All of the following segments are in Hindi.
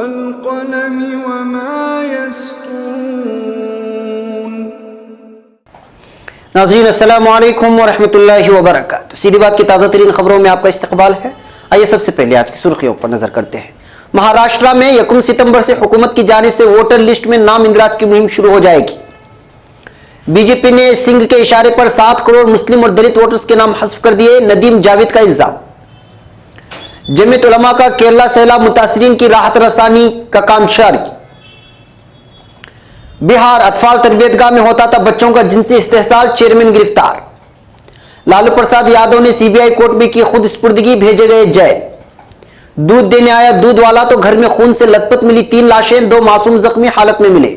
वल्क़लमि वमा यस्तून। नाज़रीन अस्सलामु अलैकुम वरहमतुल्लाहि वबरकातुहू। सीधी बात की ताज़ा तरीन खबरों में आपका इस्तकबाल है। आइए सबसे पहले आज की सुर्खियों पर नजर करते हैं। महाराष्ट्र में 1 सितंबर से हुकूमत की जानिब से वोटर लिस्ट में नाम इंदराज की मुहिम शुरू हो जाएगी। बीजेपी ने सिंह के इशारे पर 7 करोड़ मुस्लिम और दलित वोटर्स के नाम हज़्फ कर दिए, नदीम जावेद का इल्जाम। जमीयत उलमा का केरला सैलाब मुतासरीन की राहत रसानी का काम जारी। बिहार अतफाल तरबियतगाह में होता था बच्चों का जिनसी इस्तेहसाल, चेयरमैन गिरफ्तार। लालू प्रसाद यादव ने सीबीआई कोर्ट में की खुद स्पुर्दगी, भेजे गए जेल। दूध देने आया दूध वाला तो घर में खून से लथपथ मिली 3 लाशें, 2 मासूम जख्मी हालत में मिले।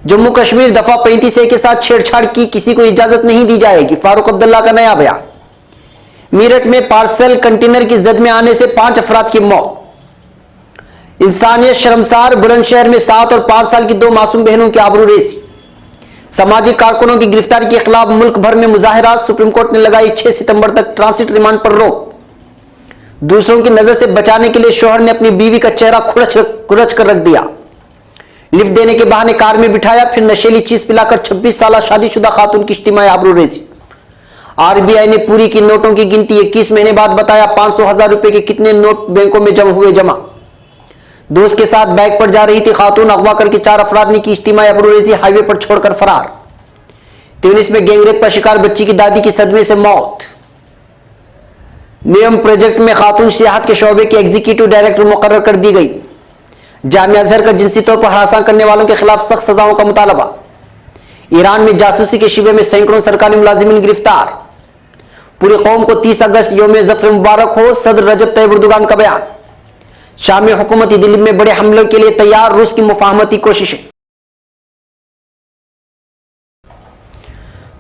जम्मू कश्मीर दफा 35A के साथ छेड़छाड़ की किसी को इजाजत नहीं दी जाएगी, फारूक अब्दुल्ला का नया बयान। मेरठ में पार्सल कंटेनर की जद में आने से 5 अफराद की मौत। इंसानियत शर्मसार, बुलंदशहर में 7 और 5 साल की 2 मासूम बहनों की आबरूरेज़ी। सामाजिक कारकुनों की गिरफ्तारी के खिलाफ मुल्क भर में मुजाहिरात, सुप्रीम कोर्ट ने लगाई 6 सितंबर तक ट्रांसिट रिमांड पर रोक। दूसरों की नजर से बचाने के लिए शौहर ने अपनी बीवी का चेहरा खुरच कर रख दिया। लिफ्ट देने के बहाने कार में बिठाया, फिर नशीली चीज पिलाकर 26 साल शादीशुदा खातून की इज्तिमाई आबरूरेज़ी। आरबीआई ने पूरी की नोटों की गिनती 21 महीने बाद बताया 500,000 रुपए के कितने नोट बैंकों में जमा। दोस्त के साथ बाइक पर जा रही थी खातून, अगवा करके 4 अफराद ने की इज्तिमाई आबरूरेज़ी, हाईवे पर छोड़कर फरार। ट्यूनिस में गैंगरेप का शिकार बच्ची की दादी की सदमे से मौत। नियम प्रोजेक्ट में खातून सियाहत के शोबे के एग्जीक्यूटिव डायरेक्टर मुकर्रर कर दी गई। जामिया अजहर का जिनसी तौर पर हरासा करने वालों के खिलाफ सख्त सजाओं का मुतालबा। ईरान में जासूसी के शिबे में सैकड़ों सरकारी मुलाजिमीन गिरफ्तार। पूरी कौम को 30 अगस्त यौम ज़फ़र मुबारक हो, सदर रजब तैयब एर्दोगान का बयान। शाम में हुकूमत दिल्ली में बड़े हमले के लिए तैयार, रूस की मुफाहमती कोशिशें।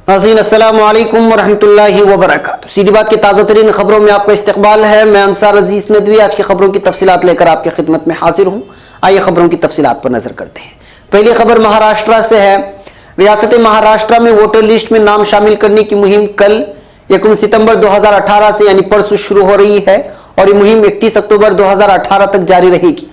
नाज़रीन अस्सलामु अलैकुम वरहमतुल्लाहि वबरकातुहू। सीधी बात की ताज़ा तरीन खबरों में आपका इस्तकबाल है। मैं अंसार अजीज नदवी आज की खबरों की तफसीलात लेकर आपकी खिदमत में हाजिर हूँ। आइए खबरों की तफसीलात पर नजर करते हैं। पहली खबर महाराष्ट्र से है। रियासत महाराष्ट्र में वोटर लिस्ट में नाम शामिल करने की मुहिम कल 1 सितंबर 2018 से यानी परसों शुरू हो रही है और ये मुहिम 31 अक्टूबर 2018 तक जारी रहेगी।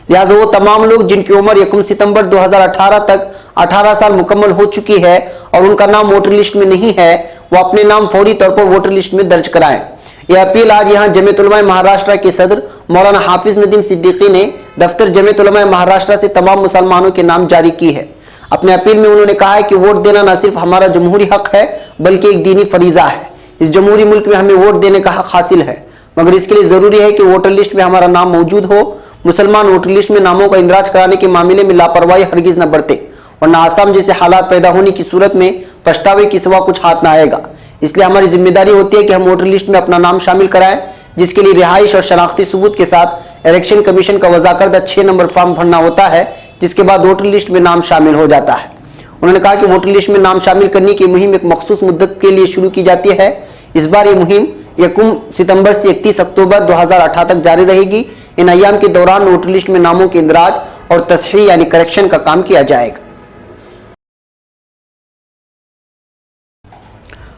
लिहाजा वो तमाम लोग जिनकी उम्र 1 सितंबर 2018 तक 18 साल मुकम्मल हो चुकी है और उनका नाम वोटर लिस्ट में नहीं है, वो अपने नाम फौरी तौर पर वोटर लिस्ट में दर्ज कराएं। यह अपील आज यहाँ जमीयत उलमा महाराष्ट्र के सदर मौलाना हाफिज नदीम सिद्दीकी ने दफ्तर जमीयत उलमा महाराष्ट्र से तमाम मुसलमानों के नाम जारी की है। अपने अपील में उन्होंने कहा है कि वोट देना न सिर्फ हमारा जमहूरी हक है बल्कि एक दीनी फरीजा है। इस जमहूरी मुल्क में हमें वोट देने का हक हासिल है, मगर इसके लिए जरूरी है कि वोटर लिस्ट में हमारा नाम मौजूद हो। मुसलमान वोटर लिस्ट में नामों का इंदराज कराने के मामले में लापरवाही हरगिज न बरते, वरना आसाम जैसे हालात पैदा होने की सूरत में पछतावे के सिवा कुछ हाथ न आएगा। इसलिए हमारी जिम्मेदारी होती है कि हम वोटर लिस्ट में अपना नाम शामिल कराएं, जिसके लिए रिहाइश और शनाख्ती सबूत के साथ इलेक्शन कमीशन का वज़ा करदा 6 नंबर फॉर्म भरना होता है, जिसके बाद वोटर लिस्ट में नाम शामिल हो जाता है। उन्होंने कहा कि वोटर लिस्ट में नाम शामिल करने की मुहिम एक मखसूस मुद्दत के लिए शुरू की जाती है। इस बार ये मुहिम 1 सितंबर से 31 अक्टूबर 2018 तक जारी रहेगी। इन अय्याम के दौरान वोटर लिस्ट में नामों के इंदराज और तस्हीह यानी करेक्शन का काम किया जाएगा।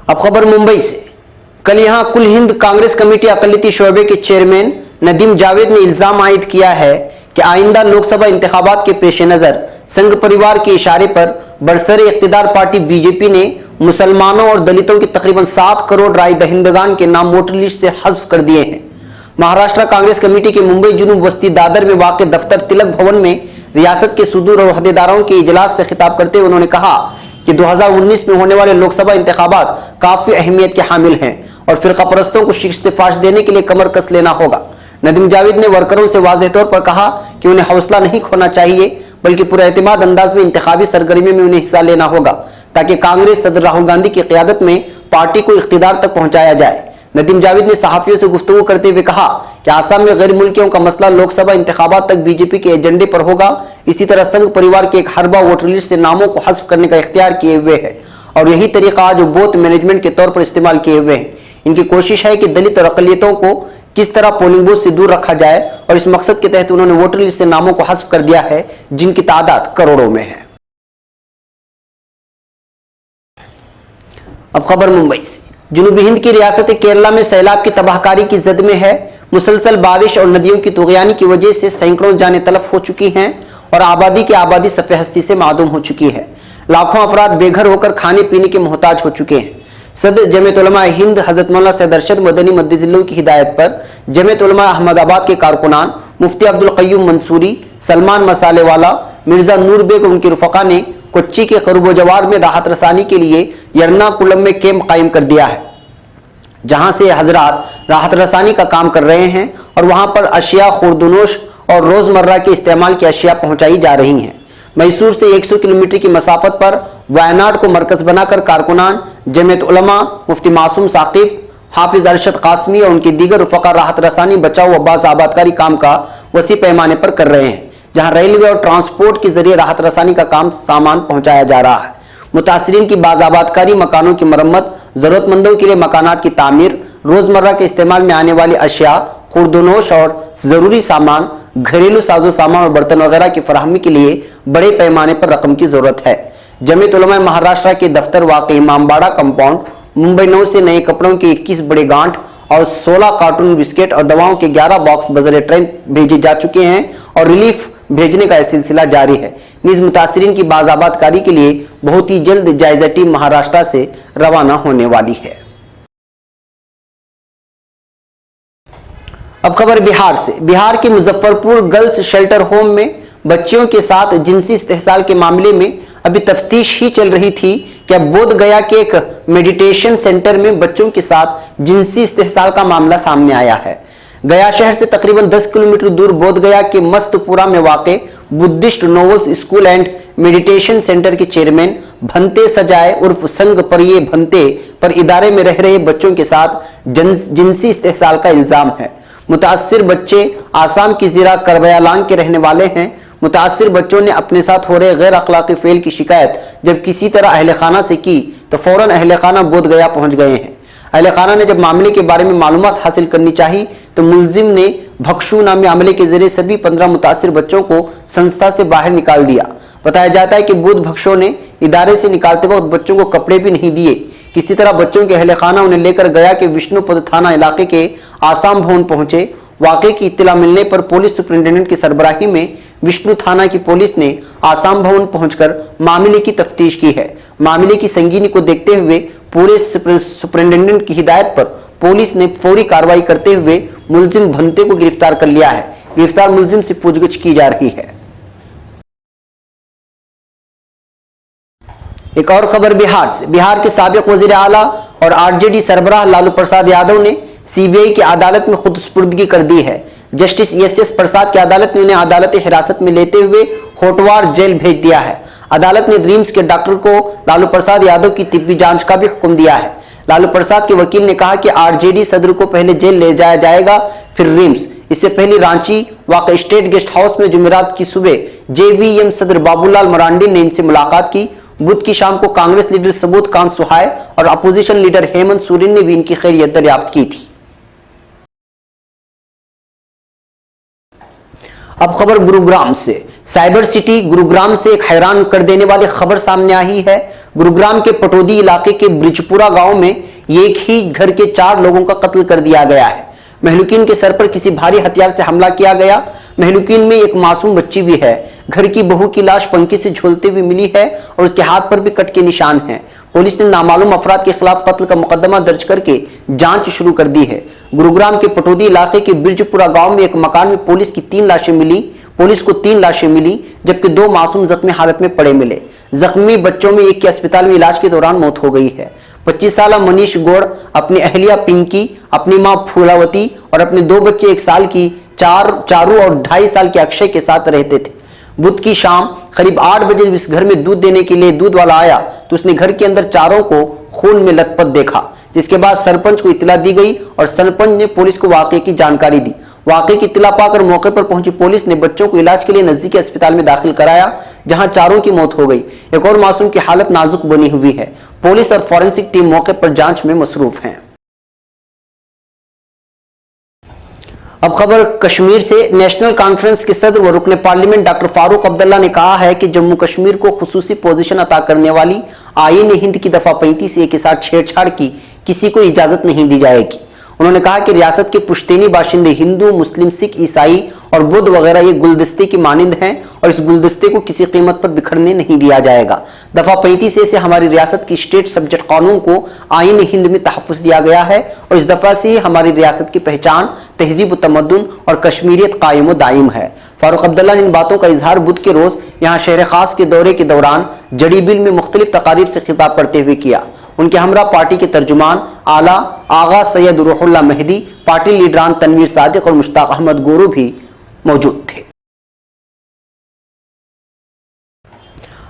अब खबर मुंबई से। कल यहां कुल हिंद कांग्रेस कमेटी अक़लियती शोबे के चेयरमैन नदीम जावेद ने इल्जाम आयद किया है कि आइंदा लोकसभा इंतखाबात के पेश नज़र संघ परिवार के इशारे पर बरसरे इख्तिदार पार्टी बीजेपी ने मुसलमानों और दलितों के तकरीबन 7 करोड़ राय दहिंदगान के नाम वोटर लिस्ट से हज़्फ कर दिए हैं। महाराष्ट्र कांग्रेस कमेटी के मुंबई जुनूब बस्ती दादर में वाक़ दफ्तर तिलक भवन में रियासत के सुदूर और ओहदेदारों के इजलास से खिताब करते हुए उन्होंने कहा कि 2019 में होने वाले लोकसभा इंतखाबात काफी अहमियत के हामिल हैं और फिरका परस्तों को शिकस्त फाश देने के लिए कमर कस लेना होगा। नदीम जावेद ने वर्करों से वाज़ेह तौर पर कहा कि उन्हें हौसला नहीं खोना चाहिए बल्कि पूरा एतमाद अंदाज में इंतखाबी सरगर्मी में उन्हें हिस्सा लेना होगा ताकि कांग्रेस सदर राहुल गांधी की क़ियादत में पार्टी को इख्तिदार तक पहुंचाया जाए। नदीम जावेद ने सहाफियों से गुफ्तगू करते हुए कहा कि आसाम में गैर मुल्कियों का मसला लोकसभा इंतखाबात तक बीजेपी के एजेंडे पर होगा। इसी तरह संघ परिवार के एक हरबा वोटर लिस्ट से नामों को हज़्फ करने का इख्तियार किए हुए है और यही तरीका आज बोथ मैनेजमेंट के तौर पर इस्तेमाल किए हुए हैं। इनकी कोशिश है कि दलित और अक़लियतों को किस तरह पोलिंग बूथ से दूर रखा जाए और इस मकसद के तहत उन्होंने वोटर लिस्ट से नामों को हज़्फ कर दिया है जिनकी तादाद करोड़ों में है। अब खबर मुंबई से। जनूबी हिंद की रियासत केरला में सैलाब की तबाहकारी की जद में है। मुसलसल बारिश और नदियों की तुगयानी की वजह से सैकड़ों जानें तलफ हो चुकी हैं और आबादी की आबादी सफ़े हस्ती से मादूम हो चुकी है। लाखों अफराद बेघर होकर खाने पीने के मोहताज हो चुके हैं। सदर जमीयत उलमा हिंद हजरत मौलाना सैयद अरशद मदनी मद्दिजिल्लहु की हिदायत पर जमीयत उलमा अहमदाबाद के कारकुनान मुफ्ती अब्दुल क़य्यूम मंसूरी, सलमान मसालेवाला, मिर्जा नूर बेग और उनके रुफ़क़ा ने कोच्चि के क़ुर्ब जवार में राहत रसानी के लिए यरनाकुलम में कैंप कायम कर दिया है, जहां से हजरात राहत रसानी का काम कर रहे हैं और वहां पर अशिया, खुर्दनोश और रोजमर्रा के इस्तेमाल की अशिया पहुंचाई जा रही हैं। मैसूर से 100 किलोमीटर की मसाफत पर वायनाड को मरकज बनाकर कारकुनान जमीयत उलमा, मुफ्ती मासूम साकिब, हाफिज अरशद कासमी और उनके दीगर रुफ़क़ा राहत रसानी, बचाव व बाज़ आबादकारी काम का वसी पैमाने पर कर रहे हैं, जहां रेलवे और ट्रांसपोर्ट के जरिए राहत रसानी का काम सामान पहुंचाया जा रहा है। मुतासरीन की बाज़ आबादकारी, मकानों की मरम्मत, जरूरतमंदों के लिए मकानात की तामीर, रोजमर्रा के इस्तेमाल में आने वाली अशिया, खुर्दनोश और जरूरी सामान, घरेलू साजो सामान और बर्तन वगैरह की फराहमी के लिए बड़े पैमाने पर रकम की जरूरत है। जमीयत उलमा महाराष्ट्र के दफ्तर वाक़ई इमामबाड़ा कंपाउंड, मुंबई 9 से नए कपड़ों के 21 बड़े गांठ और 16 कार्टून बिस्किट और दवाओं के 11 बॉक्स बजर ट्रेन भेजे जा चुके हैं और रिलीफ भेजने का सिलसिला जारी है। निज मुतासरीन की बाज़ाबादकारी के लिए बहुत ही जल्द जायजा टीम महाराष्ट्र से रवाना होने वाली है। अब खबर बिहार से। बिहार के मुजफ्फरपुर गर्ल्स शेल्टर होम में बच्चियों के साथ जिनसी इस्तेहसाल के मामले में अभी तफ्तीश ही चल रही थी कि अब बोध गया के एक मेडिटेशन सेंटर में बच्चों के साथ जिनसी इस्तेहसाल का मामला सामने आया है। गया शहर से तकरीबन 10 किलोमीटर दूर बोध गया के मस्तपुरा में वाक़े Buddhist novels school and meditation centre के चेयरमैन भंते सजाए उर्फ संग परिये भंते पर इदारे में रह रहे बच्चों के साथ जिनसी इस्तेहसाल का इल्जाम है। मुतासिर बच्चे आसाम की जिला करबयालांग के रहने वाले हैं। मुतासिर बच्चों ने अपने साथ हो रहे गैर अखलाकी फेल की शिकायत जब किसी तरह अहले खाना से की तो फौरन अहले खाना बोध गया पहुंच गए हैं। अहले खाना ने जब मामले के बारे में मालूमात हासिल करनी चाहिए तो मुलजिम ने भक्षु नामी अमले के जरिए सभी 15 मुतासिर बच्चों को संस्था से बाहर निकाल दिया। बताया जाता है कि बुध भक्षों ने इदारे से निकालते वक्त बच्चों को कपड़े भी नहीं दिए। किसी तरह बच्चों के अहले खाना उन्हें लेकर गया के विष्णुपद थाना इलाके के आसाम भवन पहुंचे। वाक़े की इत्तला मिलने पर पुलिस सुपरिटेंडेंट की सरबराही में विष्णु थाना की पुलिस ने आसाम भवन पहुंचकर मामले की तफ्तीश की है। मामले की संगीनी को देखते हुए पूरे सुपरिटेंडेंट की हिदायत पर पुलिस ने फौरी कार्रवाई करते हुए मुलजिम भंते को गिरफ्तार कर लिया है। गिरफ्तार मुलजिम से पूछताछ की जा रही है। एक और खबर बिहार से। बिहार के साबिक वजीर आला और आरजेडी सरबराह लालू प्रसाद यादव ने सीबीआई की अदालत में खुदस्पुर्दगी कर दी है। जस्टिस एस प्रसाद की अदालत ने उन्हें अदालती हिरासत में लेते हुए होटवार जेल भेज दिया है। अदालत ने रिम्स के डॉक्टर को लालू प्रसाद यादव की तिब्बी जांच का भी हुक्म दिया है। लालू प्रसाद के वकील ने कहा कि आरजेडी सदर को पहले जेल ले जाया जाएगा, फिर रिम्स। इससे पहले रांची वाक़ स्टेट गेस्ट हाउस में जुमेरात की सुबह जेवीएम सदर बाबूलाल मरांडी ने इनसे मुलाकात की। बुध की शाम को कांग्रेस लीडर सबूत कांत सुहाय और अपोजिशन लीडर हेमंत सोरेन ने भी इनकी खैरियत दरियाफ्त की थी। अब खबर गुरुग्राम से। साइबर सिटी गुरुग्राम से एक हैरान कर देने वाली खबर सामने आई है। गुरुग्राम के पटौदी इलाके के ब्रिजपुरा गांव में एक ही घर के 4 लोगों का कत्ल कर दिया गया है। महलूकीन के सर पर किसी भारी हथियार से हमला किया गया। महलूकीन में एक मासूम बच्ची भी है। घर की बहू की लाश पंखे से झूलती हुई मिली है और उसके हाथ पर भी कट के निशान हैं। पुलिस ने नामालूम अफराद के खिलाफ कत्ल का मुकदमा दर्ज करके जांच शुरू कर दी है। गुरुग्राम के पटौदी इलाके के ब्रिजपुरा गांव में एक मकान में पुलिस को 3 लाशें मिली जबकि 2 मासूम जख्मी हालत में पड़े मिले। जख्मी बच्चों में एक की अस्पताल में इलाज के दौरान मौत हो गई है। 25 साल मनीष गौड़ अपनी अहलिया पिंकी, अपनी मां फूलावती और अपने 2 बच्चे 1 साल की चारू और 2.5 साल के अक्षय के साथ रहते थे। बुध की शाम करीब 8 बजे इस घर में दूध देने के लिए दूध वाला आया तो उसने घर के अंदर चारों को खून में लथपथ देखा, जिसके बाद सरपंच को इत्तला दी गई और सरपंच ने पुलिस को वाकये की जानकारी दी। वाकये की इत्तला पाकर मौके पर पहुंची पुलिस ने बच्चों को इलाज के लिए नजदीकी अस्पताल में दाखिल कराया, जहां चारों की मौत हो गई। एक और मासूम की हालत नाजुक बनी हुई है। पुलिस और फॉरेंसिक टीम मौके पर जांच में मसरूफ है। अब खबर कश्मीर से। नेशनल कॉन्फ्रेंस के सदर व रुकने पार्लियामेंट डॉक्टर फारूक अब्दुल्ला ने कहा है कि जम्मू कश्मीर को खुसूसी पोजीशन अता करने वाली आईन हिंद की दफा 35A के साथ छेड़छाड़ की किसी को इजाजत नहीं दी जाएगी। उन्होंने कहा कि रियासत के पुश्तैनी बाशिंदे हिंदू, मुस्लिम, सिख, ईसाई और बुद्ध वगैरह ये गुलदस्ते की मानिंद हैं और इस गुलदस्ते को किसी कीमत पर बिखरने नहीं दिया जाएगा। दफा 35 से हमारी रियासत की स्टेट सब्जेक्ट कानून को आईन हिंद में तहफ़्फ़ुज़ दिया गया है और इस दफा से ही हमारी रियासत की पहचान, तहजीब व तमद्दुन और कश्मीरियत कायम व दायम है। फारूक अब्दुल्ला ने इन बातों का इजहार बुध के रोज यहाँ शहर खास के दौरे के दौरान जड़ीबिल में मुख्तलिफ तकारीब से खिताब करते हुए किया। उनके हमरा पार्टी के तर्जुमान आला आगा सैयद रूहुल्लाह मेहदी, पार्टी लीडरान तनवीर सादिक और मुश्ताक अहमद गोरू भी मौजूद थे।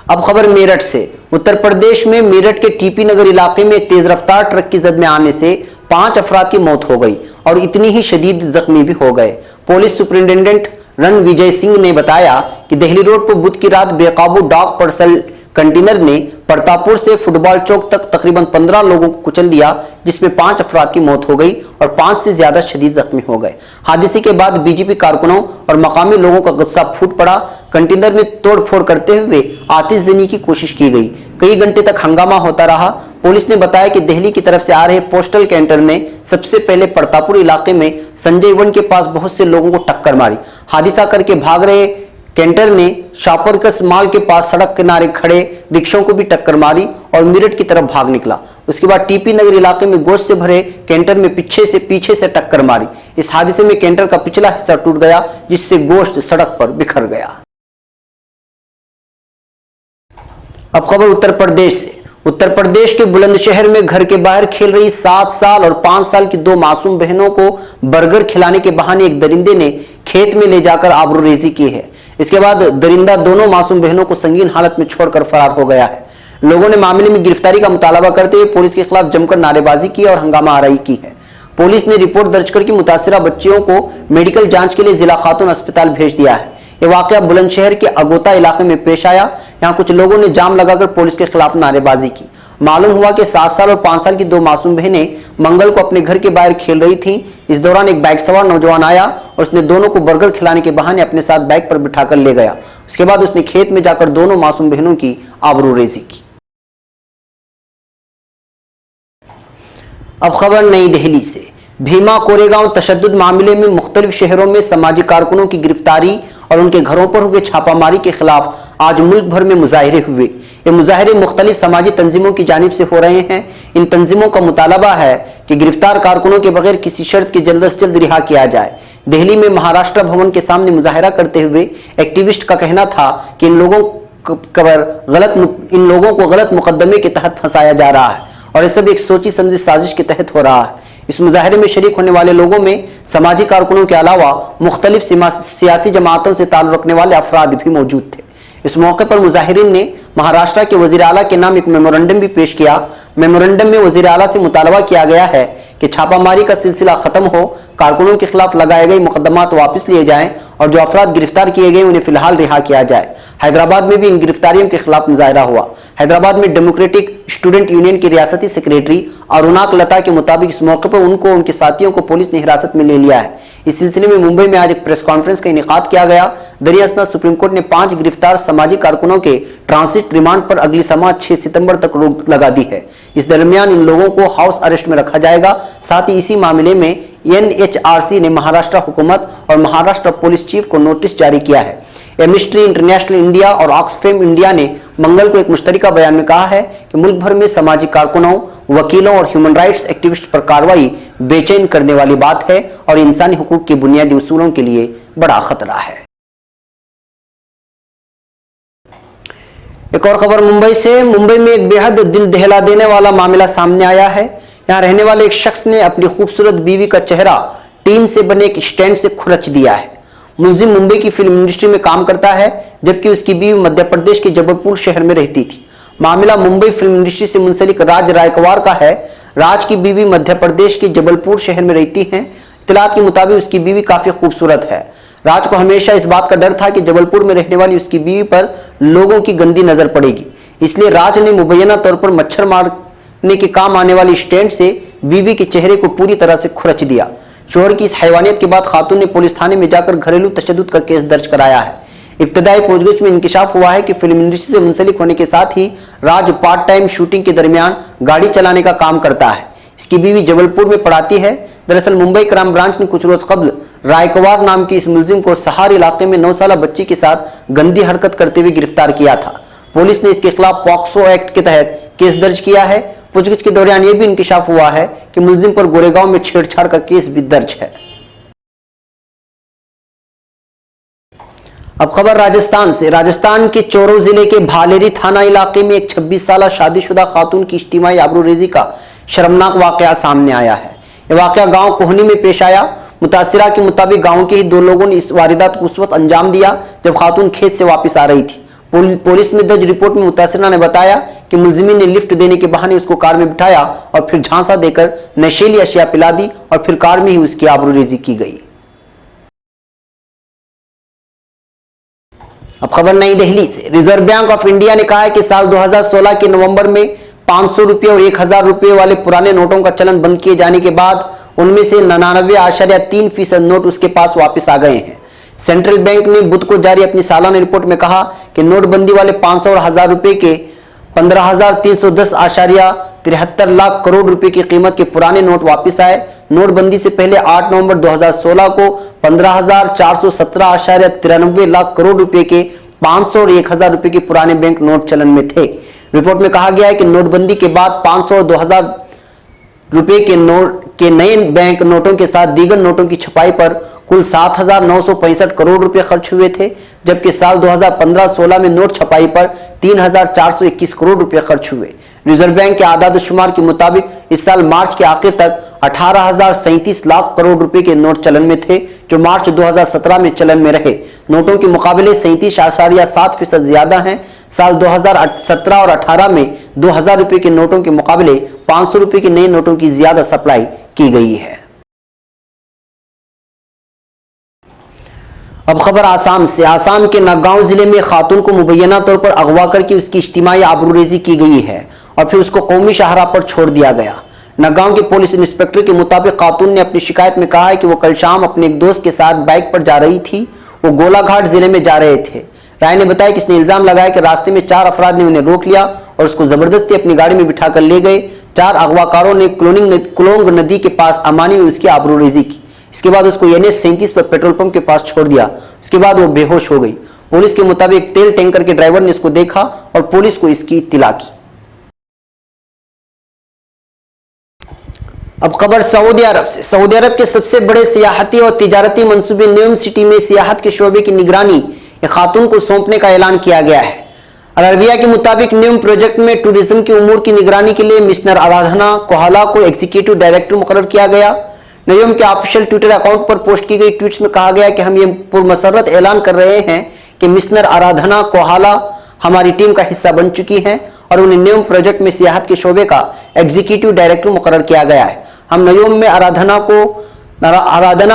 अब खबर मेरठ से। उत्तर प्रदेश में मेरठ के टीपी नगर इलाके में तेज रफ्तार ट्रक की जद में आने से 5 अफराद की मौत हो गई और इतनी ही शदीद जख्मी भी हो गए। पुलिस सुपरिंटेंडेंट रणविजय सिंह ने बताया कि दिल्ली रोड पर बुध की रात बेकाबू डॉग पार्सल कंटेनर ने प्रतापपुर से फुटबॉल चौक तक तकरीबन 15 लोगों को कुचल दिया, जिसमें 5 अफराद की मौत हो गई और 5 से ज्यादा शदीद जख्मी हो गए। हादसे के बाद बीजेपी कारकुनों और मकामी लोगों का गुस्सा फूट पड़ा। कंटेनर में तोड़फोड़ करते हुए आतिशजनी की कोशिश की गई। कई घंटे तक हंगामा होता रहा। पुलिस ने बताया कि दिल्ली की तरफ से आ रहे पोस्टल कैंटर ने सबसे पहले प्रतापपुर इलाके में संजय वन के पास बहुत से लोगों को टक्कर मारी। हादसा करके भाग रहे कैंटर ने शापरकस माल के पास सड़क किनारे खड़े रिक्शों को भी टक्कर मारी और मेरठ की तरफ भाग निकला। उसके बाद टीपी नगर इलाके में गोश्त से भरे कैंटर में पीछे से टक्कर मारी। इस हादसे में कैंटर का पिछला हिस्सा टूट गया, जिससे गोश्त सड़क पर बिखर गया। अब खबर उत्तर प्रदेश से। उत्तर प्रदेश के बुलंदशहर में घर के बाहर खेल रही 7 साल और 5 साल की 2 मासूम बहनों को बर्गर खिलाने के बहाने एक दरिंदे ने खेत में ले जाकर आबरूरेजी की है। इसके बाद दरिंदा दोनों मासूम बहनों को संगीन हालत में छोड़कर फरार हो गया है। लोगों ने मामले में गिरफ्तारी का मुतालबा करते हुए पुलिस के खिलाफ जमकर नारेबाजी की और हंगामा आराई की है। पुलिस ने रिपोर्ट दर्ज करके मुतासिरा बच्चियों को मेडिकल जांच के लिए जिला खातून अस्पताल भेज दिया है। यह वाकया बुलंदशहर के अगोता इलाके में पेश आया। यहाँ कुछ लोगों ने जाम लगाकर पुलिस के खिलाफ नारेबाजी की। मालूम हुआ कि 7 साल और 5 साल की 2 मासूम बहनें मंगल को अपने घर के बाहर खेल रही थीं। इस दौरान एक बाइक सवार नौजवान आया और उसने दोनों को बर्गर खिलाने के बहाने अपने साथ बाइक पर बिठाकर ले गया। उसके बाद उसने खेत में जाकर दोनों मासूम बहनों की आबरूरेजी की। अब खबर नई दिल्ली से। भीमा कोरेगांव तशद्दुद मामले में मुख्तलिफ शहरों में समाजी कारकुनों की गिरफ्तारी और उनके घरों पर हुए छापामारी के खिलाफ आज मुल्क भर में मुजाहिरे हुए। ये मुजाहिरे मुख्तलिफ समाजी तंजीमों की जानिब से हो रहे हैं। इन तंजीमों का मुतालबा है कि गिरफ्तार कारकुनों के बगैर किसी शर्त के जल्द से जल्द रिहा किया जाए। दिल्ली में महाराष्ट्र भवन के सामने मुजाहिरा करते हुए एक्टिविस्ट का कहना था कि इन लोगों को गलत मुकदमे के तहत फंसाया जा रहा है और ये सब एक सोची समझी साजिश के तहत हो रहा है। इस मुजाहिरे में शरीक होने वाले लोगों में समाजी कारकुनों के अलावा मुख्तलिफ सियासी जमातों से ताल्लुक़ रखने वाले अफराद भी मौजूद थे। इस मौके पर मुजाहिरीन ने महाराष्ट्र के वजीर आला के नाम एक मेमोरेंडम भी पेश किया। मेमोरेंडम में वजीर आला से मुतालबा किया गया है कि छापामारी का सिलसिला खत्म हो, कारकुनों के खिलाफ लगाए गए मुकदमात वापस लिए जाएं और जो अफराद गिरफ्तार किए गए उन्हें फिलहाल रिहा किया जाए। हैदराबाद में भी इन गिरफ्तारियों के खिलाफ मुजाहिरा हुआ। हैदराबाद में डेमोक्रेटिक स्टूडेंट यूनियन की रियासती सेक्रेटरी अरुणाक लता के मुताबिक इस मौके पर उनको उनके साथियों को पुलिस ने हिरासत में ले लिया है। इस सिलसिले में मुंबई में आज एक प्रेस कॉन्फ्रेंस का इनेकाद किया गया। दरियासना सुप्रीम कोर्ट ने 5 गिरफ्तार समाजी कारकुनों के ट्रांसिट रिमांड पर अगली समात 6 सितंबर तक रोक लगा दी है। इस दरमियान इन लोगों को हाउस अरेस्ट में रखा जाएगा। साथ ही इसी मामले में NHRC ने महाराष्ट्र हुकूमत और महाराष्ट्र पुलिस चीफ को नोटिस जारी किया है। एमनेस्टी इंटरनेशनल इंडिया और ऑक्सफैम इंडिया ने मंगल को एक मुश्तरका बयान में कहा है कि मुल्क भर में समाजी कारकुनों, वकीलों और ह्यूमन राइट्स एक्टिविस्ट पर कार्रवाई बेचैन करने वाली बात है और इंसानी हुकूक के बुनियादी उसूलों के लिए बड़ा खतरा है। एक और खबर मुंबई से। मुंबई में एक बेहद दिल दहला देने वाला मामला सामने आया है। यहाँ रहने वाले एक शख्स ने अपनी खूबसूरत बीवी का चेहरा टीन से बने एक स्टैंड से खुरच दिया है। मुलजिम मुंबई की फिल्म इंडस्ट्री में काम करता है, जबकि उसकी बीवी मध्य प्रदेश के जबलपुर शहर में रहती थी। मामला मुंबई फिल्म इंडस्ट्री से मुंसलिक राज रायकवार का है। राज की बीवी मध्य प्रदेश के जबलपुर शहर में रहती हैं। इत्तलात के मुताबिक उसकी बीवी काफी खूबसूरत है। राज को हमेशा इस बात का डर था कि जबलपुर में रहने वाली उसकी बीवी पर लोगों की गंदी नजर पड़ेगी, इसलिए राज ने मुबैना तौर पर मच्छर मारने के काम आने वाली स्टैंड से बीवी के चेहरे को पूरी तरह से खुरच दिया। शोहर की इस हैवानियत के बाद खातून ने पुलिस थाने में जाकर घरेलू तशद्दुद का केस दर्ज कराया है। इब्तदाई पूछताछ में इंकिशाफ हुआ है कि फिल्म इंडस्ट्री से मुंसलिक होने के साथ ही राज पार्ट टाइम शूटिंग के दरमियान गाड़ी चलाने का काम करता है। इसकी बीवी जबलपुर में पढ़ाती है, दरअसल मुंबई क्राइम ब्रांच ने कुछ रोज कबल रायकवार नाम की इस मुलजिम को सहार इलाके में 9 साल बच्ची के साथ गंदी हरकत करते हुए गिरफ्तार किया था। पुलिस ने इसके खिलाफ पॉक्सो एक्ट के तहत केस दर्ज किया है। पूछगिछ के दौरान यह भी इंकिशाफ हुआ है कि मुलजिम पर गोरेगांव में छेड़छाड़ का केस भी दर्ज है। अब खबर राजस्थान से। राजस्थान के चोरो जिले के भालेरी थाना इलाके में एक 26 साल शादीशुदा खातून की इज्तिमाई आबरूरेजी का शर्मनाक वाकया सामने आया है। यह वाकया गांव कोहनी में पेश आया। मुतासिरा के मुताबिक गांव के ही 2 लोगों ने इस वारदात को उस वक्त अंजाम दिया जब खातून खेत से वापस आ रही थी। पुलिस में दर्ज रिपोर्ट में मुतासिरा ने बताया कि मुलजिमीन ने लिफ्ट देने के बहाने उसको कार में बिठाया और फिर झांसा देकर नशीली अशिया पिला दी और फिर कार में ही उसकी आबरूरेजी की गई। अब खबर नई दिल्ली से। रिजर्व बैंक ऑफ इंडिया ने कहा है कि साल 2016 के नवंबर में 500 रुपये और 1000 रुपये वाले पुराने नोटों का चलन बंद किए जाने के बाद उनमें से 99.3% नोट उसके पास वापस आ गए हैं। सेंट्रल बैंक ने बुध को जारी अपनी सालाना रिपोर्ट में कहा कि नोटबंदी वाले 500 और 1000 रुपये के 15,310.73 लाख करोड़ रुपए की कीमत के पुराने नोट वापस आए। नोटबंदी से पहले 8 नवंबर 2016 को 15,417.93 लाख करोड़ रुपए के 500 और 1000 रुपए के पुराने बैंक नोट चलन में थे। रिपोर्ट में कहा गया है कि नोटबंदी के बाद 500 और 2000 रुपए के नए बैंक नोटों के साथ दीगर नोटों की छपाई पर कुल 7,965 करोड़ रुपए खर्च हुए थे, जबकि साल 2015-16 में नोट छपाई पर 3,421 करोड़ रुपए खर्च हुए। रिजर्व बैंक के आदाद शुमार के मुताबिक इस साल मार्च के आखिर तक 18,037 लाख करोड़ रुपए के नोट चलन में थे, जो मार्च 2017 में चलन में रहे नोटों के मुकाबले 37.7% ज्यादा हैं। साल 2017 और 18 में 2000 रुपए के नोटों के मुकाबले 500 रुपए के नए नोटों की ज्यादा सप्लाई की गई है। अब खबर आसाम से। आसाम के नगांव जिले में खातून को मुबैना तौर पर अगवा करके उसकी इज्तिमाई आबरूरेजी की गई है और फिर उसको कौमी शाहराह पर छोड़ दिया गया। नगांव के पुलिस इंस्पेक्टर के मुताबिक खातून ने अपनी शिकायत में कहा है कि वो कल शाम अपने एक दोस्त के साथ बाइक पर जा रही थी। वो गोलाघाट जिले में जा रहे थे। राय ने बताया कि इसने इल्जाम लगाया कि रास्ते में 4 अफराद ने उन्हें रोक लिया और उसको जबरदस्ती अपनी गाड़ी में बिठाकर ले गए। 4 अगवाकारों ने क्लोंग नदी के पास अमानी में उसकी आबरूरेजी की। इसके बाद उसको NH 37 पर पेट्रोल पंप के पास छोड़ दिया। उसके बाद वो बेहोश हो गई। पुलिस के मुताबिक तेल टैंकर के ड्राइवर ने इसको देखा और पुलिस को इसकी इत्तिला की। अब खबर सऊदी अरब से। सऊदी अरब के सबसे बड़े सियाहती और तिजारती मंसूबे न्यूम सिटी में सियाहत के शोबे की निगरानी एक खातून को सौंपने का ऐलान किया गया है। अरबिया के मुताबिक न्यूम प्रोजेक्ट में टूरिज्म के उमूर की निगरानी के लिए मिशनर आराधना कोहाला को एग्जीक्यूटिव डायरेक्टर मुकर्रर किया गया। नयूम के ऑफिशियल ट्विटर अकाउंट पर पोस्ट की गई ट्वीट्स में कहा गया कि हम ये पुरमसरत ऐलान कर रहे हैं कि मिशनर आराधना कोहाला हमारी टीम का हिस्सा बन चुकी हैं और उन्हें न्यूम प्रोजेक्ट में सियाहत के शोबे का एग्जीक्यूटिव डायरेक्टर मुकर्रर किया गया है। हम नयूम में आराधना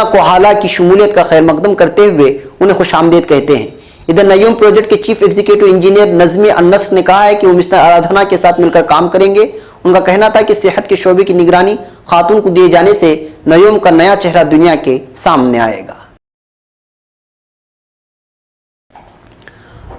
कोहाला की शमूलियत का खैर मकदम करते हुए उन्हें खुशामदीद कहते हैं। इधर नयूम प्रोजेक्ट के चीफ एग्जीक्यूटिव इंजीनियर नजमी अन्नस ने कहा है कि वो मिस्टर आराधना के साथ मिलकर काम करेंगे। उनका कहना था कि सेहत के शोबे की निगरानी खातून को दिए जाने से नयूम का नया चेहरा दुनिया के सामने आएगा।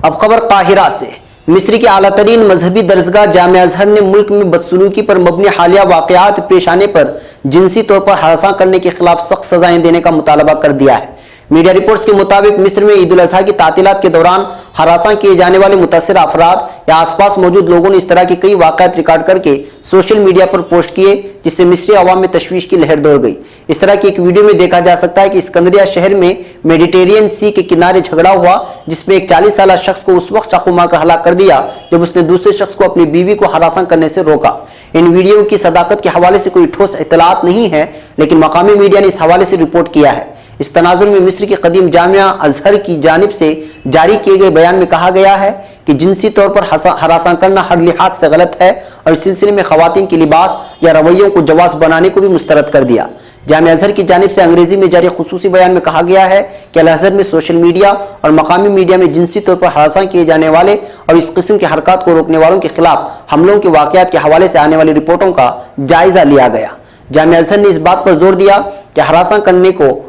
अब खबर काहिरा से। मिस्र की आला तरीन मजहबी दरसगाह जामिया अजहर ने मुल्क में बदसलूकी पर मबनी हालिया वाकयात पेश आने पर जिनसी तौर पर हरासा करने के खिलाफ सख्त सजाएं देने का मुतालबा कर दिया है। मीडिया रिपोर्ट्स के मुताबिक मिस्र में ईद उल अजहा की तातीलात के दौरान हरासा किए जाने वाले मुतासिर अफराद या आसपास मौजूद लोगों ने इस तरह के कई वाकयात रिकॉर्ड करके सोशल मीडिया पर पोस्ट किए, जिससे मिस्री अवाम में तशवीश की लहर दौड़ गई। इस तरह की एक वीडियो में देखा जा सकता है कि सिकंदरिया शहर में मेडिटेरियन सी के किनारे झगड़ा हुआ, जिसमें एक 40 साल शख्स को उस वक्त चाकू मारकर हलाक कर दिया जब उसने दूसरे शख्स को अपनी बीवी को हरासा करने से रोका। इन वीडियो की सदाकत के हवाले से कोई ठोस इत्तलात नहीं है, लेकिन मकामी मीडिया ने इस हवाले से रिपोर्ट किया है। इस तनाजुर में मिस्र की कदीम जामिया अजहर की जानिब से जारी किए गए बयान में कहा गया है कि जिनसी तौर पर हरासा करना हर लिहाज से गलत है और इस सिलसिले में खवातीन के लिबास या रवैयों को जवाज बनाने को भी मुस्तरद कर दिया। जामिया अजहर की जानिब से अंग्रेजी में जारी खुसूसी बयान में कहा गया है कि अल अजहर ने सोशल मीडिया और मकामी मीडिया में जिनसी तौर पर हरासा किए जाने वाले और इस किस्म की हरकत को रोकने वालों के खिलाफ हमलों के वाकयात के हवाले से आने वाली रिपोर्टों का जायजा लिया गया। जामिया अजहर ने इस बात पर जोर दिया कि हरासा करने को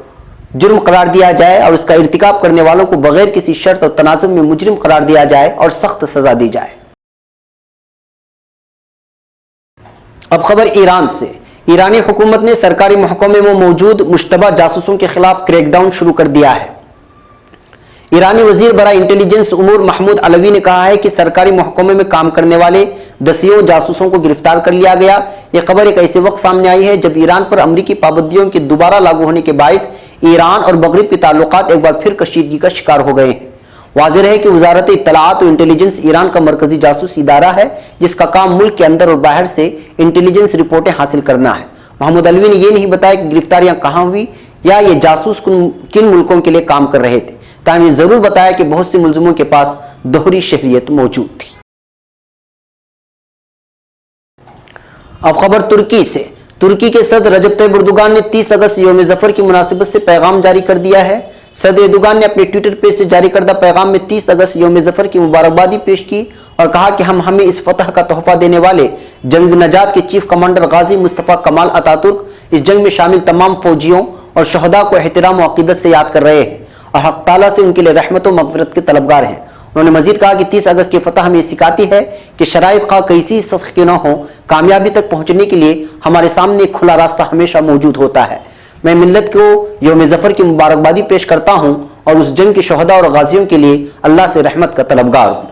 जुर्म करार दिया जाए और इसका इर्तिकाब करने वालों को बगैर किसी शर्त और तनाजुर में मुजरिम करार दिया जाए और सख्त सजा दी जाए। अब खबर ईरान से। ईरानी हुकूमत ने सरकारी महकमे में मौजूद मुश्तबा जासूसों के खिलाफ क्रैकडाउन शुरू कर दिया है। ईरानी वजीर बरा इंटेलिजेंस उमूर महमूद अलवी ने कहा है कि सरकारी महकमे में काम करने वाले दसियों जासूसों को गिरफ्तार कर लिया गया। यह खबर एक ऐसे वक्त सामने आई है जब ईरान पर अमरीकी पाबंदियों के दोबारा लागू होने के बायस ईरान और मगरिब के ताल्लुकात एक बार फिर कशीदगी का शिकार हो गए हैं। वाज़ेह है कि वजारत इत्तलाआत और इंटेलिजेंस ईरान का मरकजी जासूस इदारा है जिसका काम मुल्क के अंदर और बाहर से इंटेलिजेंस रिपोर्टें हासिल करना है। मोहम्मद अलवी ने यह नहीं बताया कि गिरफ्तारियां कहां हुई या ये जासूस किन मुल्कों के लिए काम कर रहे थे, ताहम ये जरूर बताया कि बहुत से मुलजिमों के पास दोहरी शहरियत मौजूद थी। अब खबर तुर्की से। तुर्की के सदर रजब तैयब एर्दोगान ने 30 अगस्त यौम ज़फ़र की मुनासिबत से पैगाम जारी कर दिया है। सदर एर्दोगान ने अपने ट्विटर पेज से जारी करदा पैगाम में 30 अगस्त यौम ज़फ़र की मुबारकबादी पेश की और कहा कि हम हमें इस फतह का तोहफा देने वाले जंग नजात के चीफ कमांडर गाजी मुस्तफ़ा कमाल अतातुर्क इस जंग में शामिल तमाम फौजियों और शहदा को एहतराम और अक़ीदत से याद कर रहे हैं और हक़ ताला से उनके लिए रहमत और मग़फ़िरत के तलबगार हैं। उन्होंने मजीद कहा कि 30 अगस्त की फतह हमें सिखाती है कि शराइत खा कैसी सख्त क्यों न हो, कामयाबी तक पहुंचने के लिए हमारे सामने एक खुला रास्ता हमेशा मौजूद होता है। मैं मिल्लत को यौम ज़फ़र की मुबारकबादी पेश करता हूं और उस जंग के शहदा और गाजियों के लिए अल्लाह से रहमत का तलबगार हूं।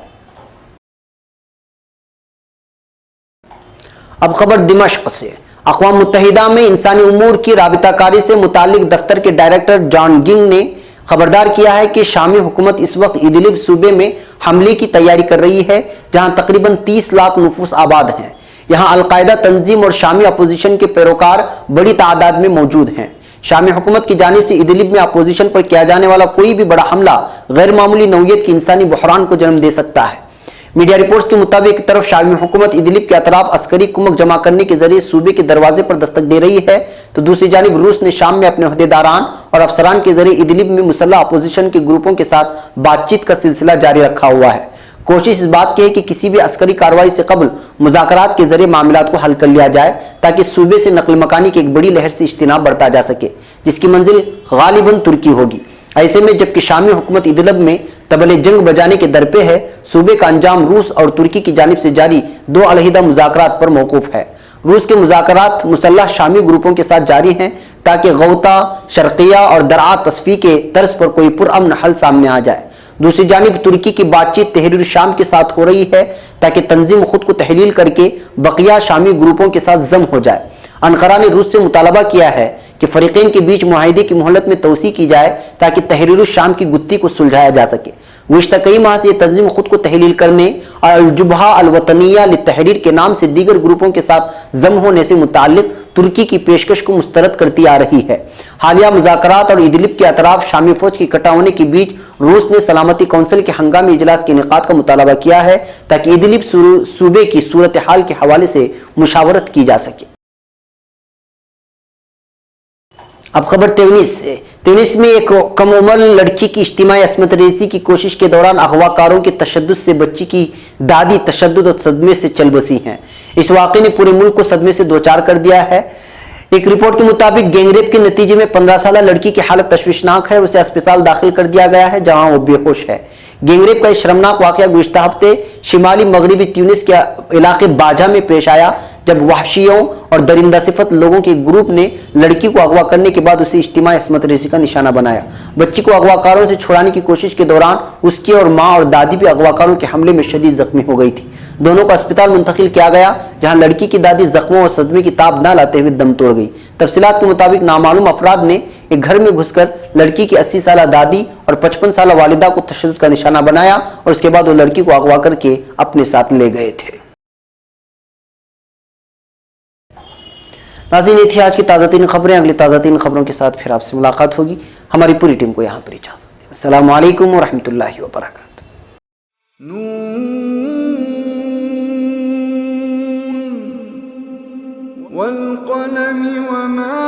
अब खबर दिमश्क से। अक़वाम मुत्तहिदा में इंसानी उमूर की राबिताकारी से मुताल्लिक दफ्तर के डायरेक्टर जॉन गिंग ने खबरदार किया है कि शामी हुकूमत इस वक्त इदलिब सूबे में हमले की तैयारी कर रही है जहां तकरीबन 30 लाख नफूस आबाद हैं। यहां अलकायदा तंजीम और शामी अपोजिशन के पैरोकार बड़ी तादाद में मौजूद हैं। शामी हुकूमत की जानिब से इदलिब में अपोजिशन पर किया जाने वाला कोई भी बड़ा हमला गैर मामूली नौयत की इंसानी बहरान को जन्म दे सकता है। मीडिया रिपोर्ट्स के मुताबिक एक तरफ शामी हुकूमत इदलिब के अतराफ अस्करी कुमक जमा करने के जरिए सूबे के दरवाजे पर दस्तक दे रही है, तो दूसरी जानिब रूस ने शाम में अपने अहदेदारान और अफसरान के जरिए इदलिब में मुसल्लह अपोजिशन के ग्रुपों के साथ बातचीत का सिलसिला जारी रखा हुआ है। कोशिश इस बात की है कि किसी भी अस्करी कार्रवाई से कबल मुज़ाकरात के जरिए मामलात को हल कर लिया जाए ताकि सूबे से नकल मकानी की एक बड़ी लहर से इज्तिनाब बढ़ता जा सके जिसकी मंजिल गालिबन तुर्की होगी। ऐसे में जबकि शामी हुकूमत इदलिब में तबले जंग बजाने के दर पे है, सूबे का अंजाम रूस और तुर्की की जानिब से जारी दो अलहिदा मुज़ाकरात पर मौकूफ है। रूस के मुज़ाकरात मुसल्लह शामी ग्रुपों के साथ जारी हैं ताकि गौता, शर्किया और दरआ तस्फी के तर्ज पर कोई पुरअमन हल सामने आ जाए। दूसरी जानिब तुर्की की बातचीत तहरीर शाम के साथ हो रही है ताकि तंजीम खुद को तहलील करके बकिया शामी ग्रुपों के साथ जम हो जाए। अनकरा ने रूस से मुतालबा किया है कि फरीकैन के बीच मुआहिदे की मोहलत में तोसी की जाए ताकि तहरीर शाम की गुत्थी को सुलझाया जा सके। गुज़िश्ता कई माह से यह तंजीम खुद को तहलील करने और अलजुबहा अलवतनिया लित्तहरीर के नाम से दीगर ग्रुपों के साथ जम होने से मुताल्लिक तुर्की की पेशकश को मुस्तरद करती आ रही है। हालिया मुज़ाकरात और इदलिब के अतराफ शामी फौज की इकट्ठा होने के बीच रूस ने सलामती कौंसिल के हंगामी इजलास के इनेकाद का मुतालबा किया है ताकि इदलिब सूबे की सूरत हाल के हवाले से मुशावरत की जा सके। अब खबर त्यूनिस से। त्यूनिस में एक कम उम्र लड़की की इज्तिमाई अस्मत रेजी की कोशिश के दौरान अगवाकारों के तशद्दुद से बच्ची की दादी तशद्दुद और सदमे से चल बसी हैं। इस वाक़े ने पूरे मुल्क को सदमे से दोचार कर दिया है। एक रिपोर्ट के मुताबिक गैंगरेप के नतीजे में 15 साल लड़की की हालत तशवीशनाक है और उसे अस्पताल दाखिल कर दिया गया है जहां वो बेहोश है। गैंगरेप का शर्मनाक वाक़या गुज़िश्ता हफ्ते शिमाली मगरबी त्यूनिस के इलाके बाजा में पेश आया जब वहशियों और दरिंदा सिफत लोगों के ग्रुप ने लड़की को अगवा करने के बाद उसे इज्तिमाई अस्मत रेज़ी का निशाना बनाया। बच्ची को अगवाकारों से छुड़ाने की कोशिश के दौरान उसकी और माँ और दादी भी अगवाकारों के हमले में शदीद जख्मी हो गई थी। दोनों को अस्पताल मुंतकिल किया गया जहां लड़की की दादी जख्मों और सदमे की ताब न लाते हुए दम तोड़ गई। तफसीलात के मुताबिक नामालूम अफराद ने एक घर में घुसकर लड़की की 80 साल दादी और 55 साल वालिदा को तशद्दुद का निशाना बनाया और उसके बाद वो लड़की को अगवा करके अपने साथ ले गए थे। नाज़रीन, ये थी आज की ताज़ा तीन खबरें। अगली ताज़ा तीन खबरों के साथ फिर आपसे मुलाकात होगी। हमारी पूरी टीम को यहाँ पर इजाज़त दें। अस्सलामु अलैकुम व रहमतुल्लाहि व बरकातुहू। वल क़लम वमा